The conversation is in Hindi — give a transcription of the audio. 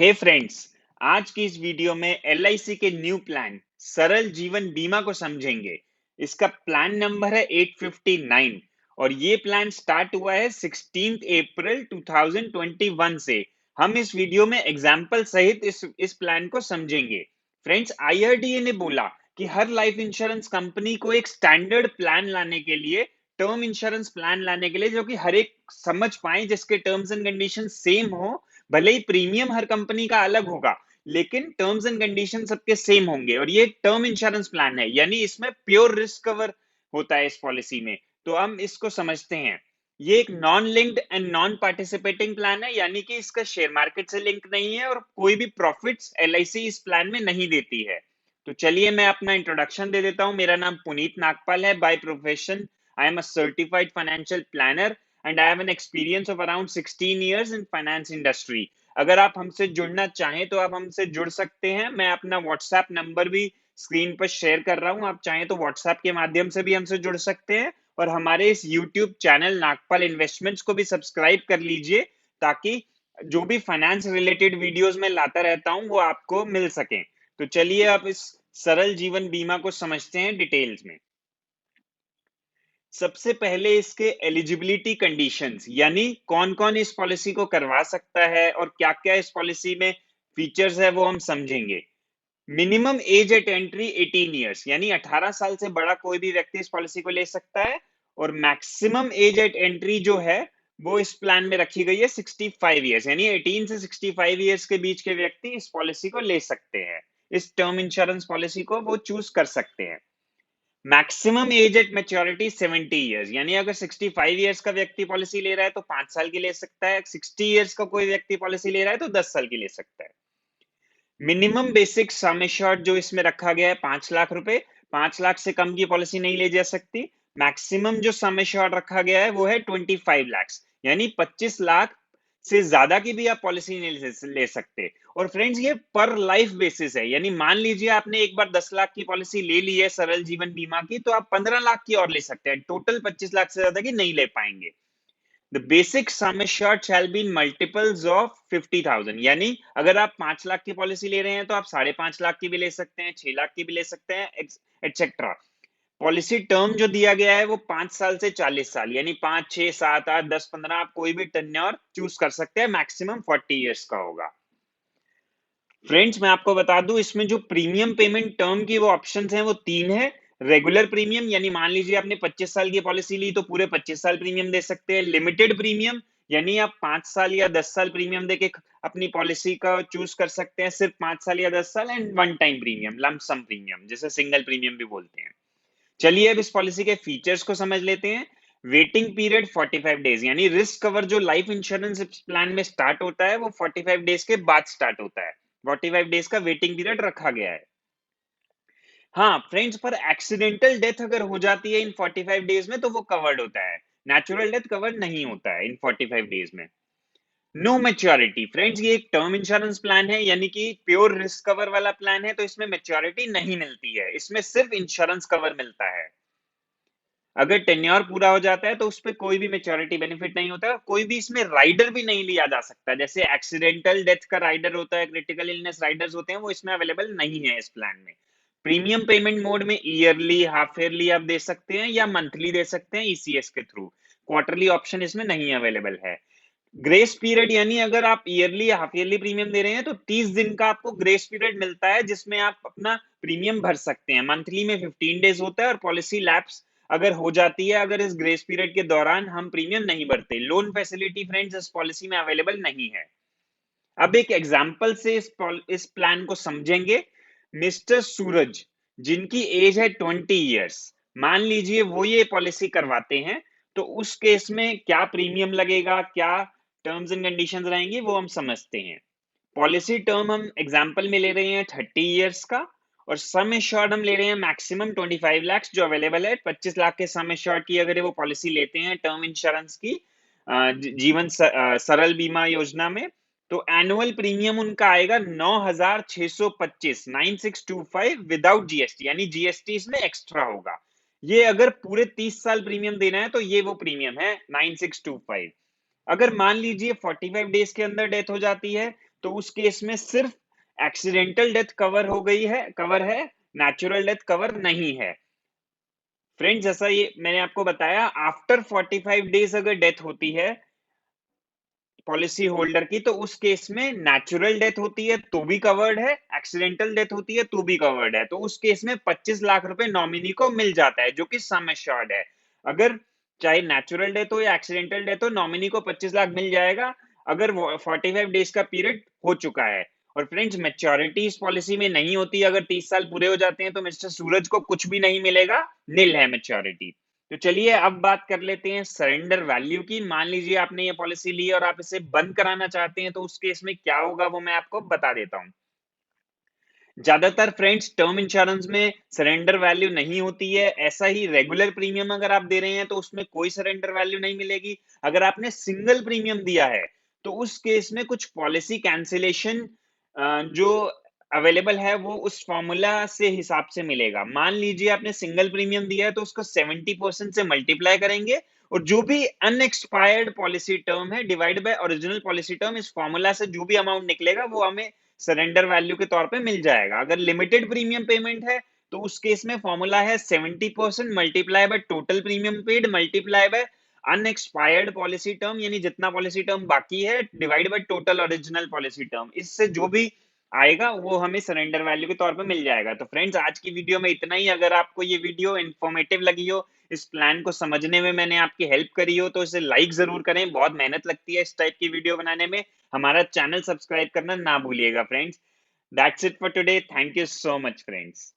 हे फ्रेंड्स, आज की इस वीडियो में एलआईसी के न्यू प्लान सरल जीवन बीमा को समझेंगे। इसका प्लान नंबर है 859 और ये प्लान स्टार्ट हुआ है 16 अप्रैल 2021 से। हम इस वीडियो में एग्जाम्पल सहित इस प्लान को समझेंगे। फ्रेंड्स, आईआरडीए ने बोला कि हर लाइफ इंश्योरेंस कंपनी को एक स्टैंडर्ड प्लान लाने के लिए, टर्म इंश्योरेंस प्लान लाने के लिए, जो कि हर एक समझ पाए, जिसके टर्म्स एंड कंडीशन सेम हो। भले ही प्रीमियम हर कंपनी का अलग होगा, लेकिन टर्म्स एंड कंडीशन सबके सेम होंगे। और ये टर्म इंश्योरेंस प्लान है, यानी इसमें प्योर रिस्क कवर होता है इस पॉलिसी में। तो हम इसको समझते हैं। ये एक non linked and non participating plan है, यानी कि इसका शेयर मार्केट से लिंक नहीं है और कोई भी प्रॉफिट्स एलआईसी इस प्लान में नहीं देती है। तो चलिए मैं अपना इंट्रोडक्शन दे देता हूं। मेरा नाम पुनीत नागपाल है। By profession I am a certified financial planner and I have an experience of around 16 years in finance industry. अगर आप हमसे जुड़ना चाहें तो आप हमसे जुड़ सकते हैं। मैं अपना व्हाट्सएप नंबर भी स्क्रीन पर शेयर कर रहा हूं। आप चाहें तो व्हाट्सएप के माध्यम से भी हमसे जुड़ सकते हैं और हमारे इस यूट्यूब चैनल नागपाल इन्वेस्टमेंट्स को भी सब्सक्राइब कर लीजिए, ताकि जो भी फाइनेंस रिलेटेड वीडियोस मैं लाता रहता हूं वो आपको मिल सके। तो चलिए आप इस सरल जीवन बीमा को समझते हैं डिटेल्स में। सबसे पहले इसके एलिजिबिलिटी कंडीशंस, यानी कौन कौन इस पॉलिसी को करवा सकता है और क्या क्या इस पॉलिसी में फीचर्स है, वो हम समझेंगे। Minimum age eight entry 18 years, यानी 18 साल से बड़ा कोई भी व्यक्ति इस पॉलिसी को ले सकता है। और मैक्सिमम एज एट एंट्री जो है वो इस प्लान में रखी गई है 65 इयर्स, यानी 18 से 65 इयर्स के बीच के व्यक्ति इस पॉलिसी को ले सकते हैं। इस टर्म इंश्योरेंस पॉलिसी को वो चूज कर सकते हैं। Maximum age eight maturity 70 years, यानी अगर 65 इयर्स का व्यक्ति पॉलिसी ले रहा है तो 5 साल की ले सकता है। 60 इयर्स का कोई व्यक्ति पॉलिसी ले रहा है तो 10 साल की ले सकता है। मिनिमम बेसिक सम एश्योर्ड जो इसमें रखा गया है 5 लाख रुपए। 5 लाख से कम की पॉलिसी नहीं ले जा सकती। मैक्सिमम जो सम एश्योर्ड रखा गया है वो है 25 लाख, यानी 25 लाख से ज्यादा की भी आप पॉलिसी नहीं ले सकते। और फ्रेंड्स, ये पर लाइफ बेसिस है, यानी मान लीजिए आपने एक बार 10 लाख की पॉलिसी ले ली है सरल जीवन बीमा की, तो आप 15 लाख की और ले सकते हैं। टोटल 25 लाख से ज्यादा की नहीं ले पाएंगे। The basic sum assured shall be in multiples of 50,000, यानी अगर आप 5 लाख की पॉलिसी ले रहे हैं तो आप 5.5 लाख की भी ले सकते हैं, 6 लाख की भी ले सकते हैं, एटसेट्रा। पॉलिसी टर्म जो दिया गया है वो 5 साल से 40 साल, यानी 5, 6, 7, 8, 10, 15, आप कोई भी टेन्योर चूज कर सकते हैं। मैक्सिमम 40 इयर्स का होगा। फ्रेंड्स, मैं आपको बता दूं, इसमें जो प्रीमियम पेमेंट टर्म की वो ऑप्शंस हैं वो 3 है। रेगुलर प्रीमियम, यानी मान लीजिए आपने 25 साल की पॉलिसी ली तो पूरे 25 साल प्रीमियम दे सकते हैं। लिमिटेड प्रीमियम, यानी आप 5 साल या 10 साल प्रीमियम देके अपनी पॉलिसी का चूज कर सकते हैं, सिर्फ 5 साल या 10 साल। And one time premium, lump sum premium, जिसे सिंगल प्रीमियम भी बोलते हैं। चलिए अब इस पॉलिसी के फीचर्स को समझ लेते हैं। वेटिंग पीरियड 45 डेज, यानी रिस्क कवर जो लाइफ इंश्योरेंस प्लान में स्टार्ट होता है वो 45 डेज के बाद स्टार्ट होता है। 45 डेज का वेटिंग पीरियड रखा गया है। हाँ फ्रेंड्स, पर एक्सीडेंटल डेथ अगर हो जाती है इन 45 डेज में तो वो कवर्ड होता है। नेचुरल डेथ कवर्ड नहीं होता है इन 45 डेज में। नो मैच्योरिटी, फ्रेंड्स, ये एक टर्म इंश्योरेंस प्लान है, यानी कि प्योर रिस्क कवर वाला प्लान है, तो इसमें मैच्योरिटी नहीं मिलती है। इसमें सिर्फ इंश्योरेंस कवर मिलता है। अगर टेन्योर पूरा हो जाता है तो उस पर कोई भी मेच्योरिटी बेनिफिट नहीं होता। कोई भी इसमें राइडर भी नहीं लिया जा सकता, जैसे एक्सीडेंटल डेथ का राइडर होता है, क्रिटिकल इलनेस राइडर्स होते हैं, वो इसमें अवेलेबल नहीं है इस प्लान में। प्रीमियम पेमेंट मोड में ईयरली, हाफ ईयरली आप दे सकते हैं या मंथली दे सकते हैं ईसीएस के थ्रू। क्वार्टरली ऑप्शन इसमें नहीं अवेलेबल है। ग्रेस पीरियड, यानी अगर आप ईयरली या हाफ ईयरली प्रीमियम दे रहे हैं तो 30 दिन का आपको ग्रेस पीरियड मिलता है, जिसमें आप अपना प्रीमियम भर सकते हैं। मंथली में 15 डेज होता है और पॉलिसी लैप्स अगर हो जाती है, अगर इस ग्रेस पीरियड के दौरान हम प्रीमियम नहीं भरते। लोन फैसिलिटी फ्रेंड्स इस पॉलिसी में अवेलेबल नहीं है। अब एक एग्जांपल से इस प्लान को समझेंगे। मिस्टर सूरज, जिनकी एज है 20 इयर्स, मान लीजिए वो ये पॉलिसी करवाते हैं, तो उस केस में क्या प्रीमियम लगेगा, क्या टर्म्स एंड कंडीशंस रहेंगी, वो हम समझते हैं। पॉलिसी टर्म हम एग्जांपल में ले रहे हैं 30 इयर्स का, और सम एश्योर्ड हम ले रहे हैं मैक्सिमम 25 लाख जो अवेलेबल है। 25 लाख के सम एश्योर्ड की अगर वो पॉलिसी लेते हैं टर्म इंश्योरेंस की, जीवन सरल बीमा योजना में, तो एनुअल प्रीमियम उनका आएगा 9,625, 9625 विदाउट जीएसटी, यानी जीएसटी इसमें एक्स्ट्रा होगा। ये अगर पूरे 30 साल प्रीमियम देना है तो ये वो प्रीमियम है 9625। अगर मान लीजिए 45 डेज के अंदर डेथ हो जाती है तो उस केस में सिर्फ एक्सीडेंटल डेथ कवर है, नेचुरल डेथ कवर नहीं है। फ्रेंड्स, जैसा ये मैंने आपको बताया, आफ्टर 45 डेज अगर डेथ होती है पॉलिसी होल्डर की, तो उस केस में नेचुरल डेथ होती है तो भी कवर्ड है, एक्सीडेंटल डेथ होती है तो भी कवर्ड है। तो उस केस में 25 लाख रुपए नॉमिनी को मिल जाता है, जो कि सम एश्योर्ड है। अगर चाहे नेचुरल डेथ हो या एक्सीडेंटल डेथ हो, नॉमिनी को 25 लाख मिल जाएगा अगर 45 डेज का पीरियड हो चुका है। और फ्रेंड्स, मैच्योरिटी इस पॉलिसी में नहीं होती। अगर 30 साल पूरे हो जाते हैं तो मिस्टर सूरज को कुछ भी नहीं मिलेगा, नील है मैच्योरिटी। तो चलिए अब बात कर लेते हैं सरेंडर वैल्यू की। मान लीजिए आपने ये पॉलिसी ली और आप इसे बंद कराना चाहते हैं, तो उस केस में क्या होगा वो मैं आपको बता देता हूं। ज्यादातर फ्रेंड्स टर्म इंश्योरेंस में सरेंडर वैल्यू नहीं होती है। ऐसा ही रेगुलर प्रीमियम अगर आप दे रहे हैं तो उसमें कोई सरेंडर वैल्यू नहीं मिलेगी। अगर आपने सिंगल प्रीमियम दिया है तो उस केस में कुछ पॉलिसी कैंसिलेशन जो अवेलेबल है वो उस फॉर्मूला से हिसाब से मिलेगा। मान लीजिए आपने सिंगल प्रीमियम दिया है तो उसको 70% से मल्टीप्लाई करेंगे और जो भी अनएक्सपायर्ड पॉलिसी टर्म है divide by original policy term, इस फॉर्मूला से जो भी अमाउंट निकलेगा वो हमें सरेंडर वैल्यू के तौर पे मिल जाएगा। अगर लिमिटेड प्रीमियम पेमेंट है तो उस केस में फॉर्मूला है 70% multiply by total premium paid multiply by unexpired policy term, यानी जितना पॉलिसी टर्म बाकी है divide by total original policy term. इससे जो भी आएगा वो हमें सरेंडर वैल्यू के तौर पे मिल जाएगा। तो फ्रेंड्स, आज की वीडियो में इतना ही। अगर आपको ये वीडियो इंफॉर्मेटिव लगी हो, इस प्लान को समझने में मैंने आपकी हेल्प करी हो, तो इसे लाइक जरूर करें। बहुत मेहनत लगती है इस टाइप की वीडियो बनाने में। हमारा चैनल सब्सक्राइब करना ना भूलिएगा friends. That's it for today. Thank you so much, friends.